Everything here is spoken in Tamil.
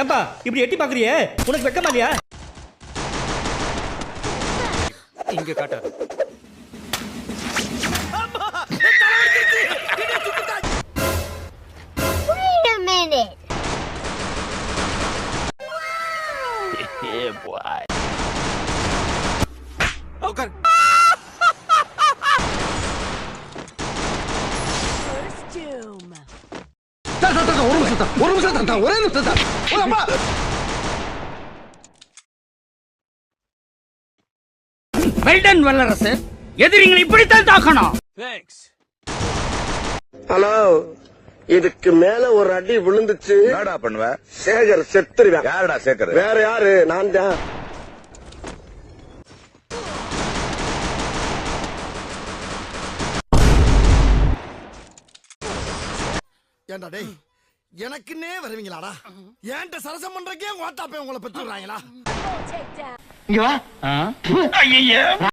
ஏன்பா இப்படி எட்டி பாக்குறியே, உனக்கு வெக்கமா இல்லையா? இங்க காட்டாரு. Wait a minute. Yeah, boy. உட்கார். ஒரு நிமிஷம் ஒரே நிமிஷம். வெல்டன் வல்லரசு, எதிரிங்களை இப்படித்தான் தாக்கணும். ஹலோ, இதுக்கு மேல ஒரு அடி விழுந்துச்சு என்னடா பண்ணுவ? சேகர் செத்துருவேன். யாருடா சேகர்? வேற யாரு? நான் தான். ஏண்டா டேய், எனக்குன்னே வருவீங்களாடா? ஏன்ட்ட சரசம் பண்றக்கே ஓட்டாப்பே உங்களை பெற்றுறாங்களா? இங்க வா. ஐயையே.